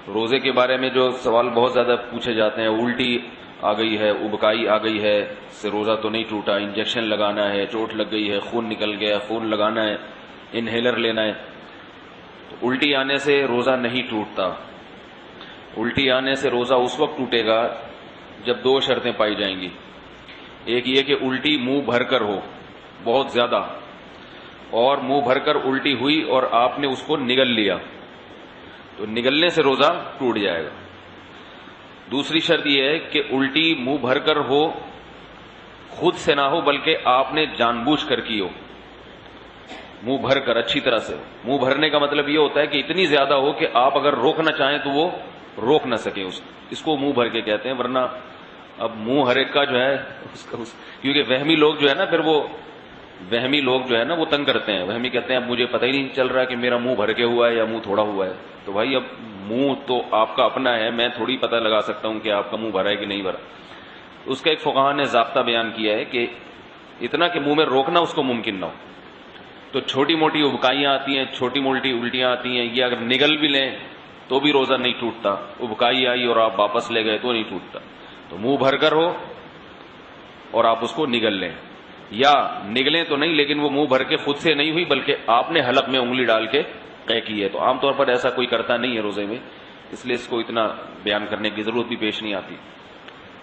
روزے کے بارے میں جو سوال بہت زیادہ پوچھے جاتے ہیں، الٹی آ گئی ہے، ابکائی آ گئی ہے، اس سے روزہ تو نہیں ٹوٹا، انجیکشن لگانا ہے، چوٹ لگ گئی ہے، خون نکل گیا، خون لگانا ہے، انہیلر لینا ہے، تو الٹی آنے سے روزہ نہیں ٹوٹتا۔ الٹی آنے سے روزہ اس وقت ٹوٹے گا جب دو شرطیں پائی جائیں گی۔ ایک یہ کہ الٹی منہ بھر کر ہو بہت زیادہ، اور منہ بھر کر الٹی ہوئی اور آپ نے اس کو نگل لیا، تو نگلنے سے روزہ ٹوٹ جائے گا۔ دوسری شرط یہ ہے کہ الٹی منہ بھر کر ہو، خود سے نہ ہو بلکہ آپ نے جان بوجھ کر کی ہو، منہ بھر کر اچھی طرح سے۔ منہ بھرنے کا مطلب یہ ہوتا ہے کہ اتنی زیادہ ہو کہ آپ اگر روکنا چاہیں تو وہ روک نہ سکیں، اس کو منہ بھر کے کہتے ہیں۔ ورنہ اب منہ ہر ایک کا جو ہے کیونکہ وہمی لوگ جو ہے نا، پھر وہ وہمی لوگ جو ہے نا وہ تنگ کرتے ہیں۔ وہمی کہتے ہیں اب مجھے پتہ ہی نہیں چل رہا کہ میرا منہ بھر کے ہوا ہے یا منہ تھوڑا ہوا ہے۔ تو بھائی اب منہ تو آپ کا اپنا ہے، میں تھوڑی پتہ لگا سکتا ہوں کہ آپ کا منہ بھرا ہے کہ نہیں بھرا۔ اس کا ایک فقہا نے ضابطہ بیان کیا ہے کہ اتنا کہ منہ میں روکنا اس کو ممکن نہ ہو۔ تو چھوٹی موٹی ابکائیاں آتی ہیں، چھوٹی موٹی الٹیاں آتی ہیں، یہ اگر نگل بھی لیں تو بھی روزہ نہیں ٹوٹتا۔ ابکائی آئی اور آپ واپس لے گئے تو نہیں ٹوٹتا۔ تو منہ بھر کر ہو اور آپ اس کو نگل لیں، یا نگلیں تو نہیں لیکن وہ منہ بھر کے خود سے نہیں ہوئی بلکہ آپ نے حلق میں انگلی ڈال کے قے کی ہے۔ تو عام طور پر ایسا کوئی کرتا نہیں ہے روزے میں، اس لیے اس کو اتنا بیان کرنے کی ضرورت بھی پیش نہیں آتی۔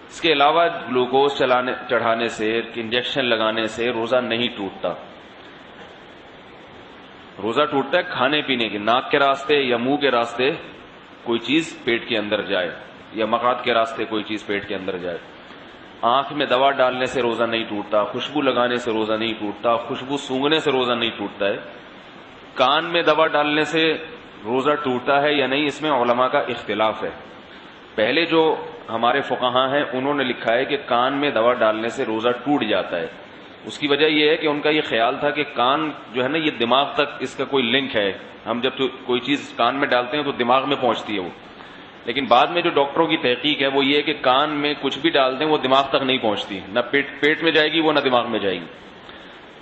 اس کے علاوہ گلوکوز چڑھانے سے، انجیکشن لگانے سے روزہ نہیں ٹوٹتا۔ روزہ ٹوٹتا ہے کھانے پینے کے، ناک کے راستے یا منہ کے راستے کوئی چیز پیٹ کے اندر جائے، یا مقعد کے راستے کوئی چیز پیٹ کے اندر جائے۔ آنکھ میں دوا ڈالنے سے روزہ نہیں ٹوٹتا، خوشبو لگانے سے روزہ نہیں ٹوٹتا، خوشبو سونگھنے سے روزہ نہیں ٹوٹتا ہے۔ کان میں دوا ڈالنے سے روزہ ٹوٹتا ہے یا نہیں، اس میں علماء کا اختلاف ہے۔ پہلے جو ہمارے فقہاء ہیں انہوں نے لکھا ہے کہ کان میں دوا ڈالنے سے روزہ ٹوٹ جاتا ہے۔ اس کی وجہ یہ ہے کہ ان کا یہ خیال تھا کہ کان جو ہے نا یہ دماغ تک اس کا کوئی لنک ہے، ہم جب کوئی چیز کان میں ڈالتے ہیں تو دماغ میں پہنچتی ہے وہ، لیکن بعد میں جو ڈاکٹروں کی تحقیق ہے وہ یہ ہے کہ کان میں کچھ بھی ڈال دیں وہ دماغ تک نہیں پہنچتی، نہ پیٹ میں جائے گی وہ، نہ دماغ میں جائے گی۔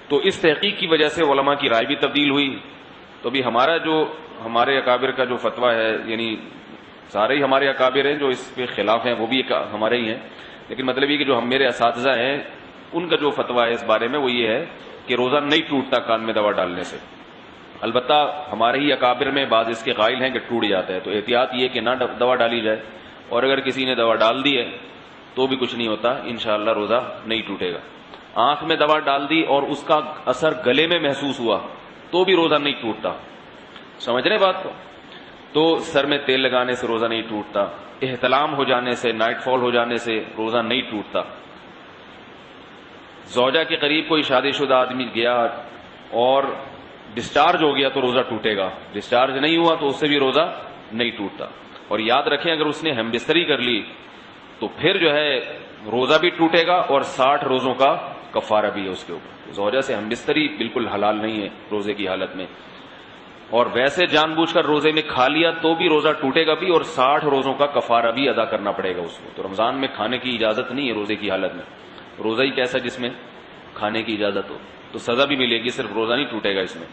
تو اس تحقیق کی وجہ سے علماء کی رائے بھی تبدیل ہوئی۔ تو ابھی ہمارے اکابر کا جو فتویٰ ہے، یعنی سارے ہی ہمارے اکابر ہیں جو اس کے خلاف ہیں، وہ بھی ہمارے ہی ہیں، لیکن مطلب یہ کہ جو میرے اساتذہ ہیں ان کا جو فتویٰ ہے اس بارے میں وہ یہ ہے کہ روزہ نہیں ٹوٹتا کان میں دوا ڈالنے سے۔ البتہ ہمارے ہی اکابر میں بعض اس کے قائل ہیں کہ ٹوٹ جاتا ہے، تو احتیاط یہ کہ نہ دوا ڈالی جائے، اور اگر کسی نے دوا ڈال دی ہے تو بھی کچھ نہیں ہوتا، انشاءاللہ روزہ نہیں ٹوٹے گا۔ آنکھ میں دوا ڈال دی اور اس کا اثر گلے میں محسوس ہوا تو بھی روزہ نہیں ٹوٹتا، سمجھ رہے بات کو؟ تو سر میں تیل لگانے سے روزہ نہیں ٹوٹتا، احتلام ہو جانے سے، نائٹ فال ہو جانے سے روزہ نہیں ٹوٹتا۔ زوجہ کے قریب کوئی شادی شدہ آدمی گیا اور ڈسچارج ہو گیا تو روزہ ٹوٹے گا، ڈسچارج نہیں ہوا تو اس سے بھی روزہ نہیں ٹوٹتا۔ اور یاد رکھیں اگر اس نے ہم بستری کر لی تو پھر جو ہے روزہ بھی ٹوٹے گا اور 60 روزوں کا کفارہ بھی ہے اس کے اوپر۔ زوجہ سے ہم بستری بالکل حلال نہیں ہے روزے کی حالت میں، اور ویسے جان بوجھ کر روزے میں کھا لیا تو بھی روزہ ٹوٹے گا بھی، اور 60 روزوں کا کفارہ بھی ادا کرنا پڑے گا اس کو۔ تو رمضان میں کھانے کی اجازت نہیں ہے روزے کی حالت میں، روزہ ہی کیسا جس میں کھانے کی اجازت ہو، تو سزا بھی ملے گی، صرف روزہ نہیں ٹوٹے گا اس میں۔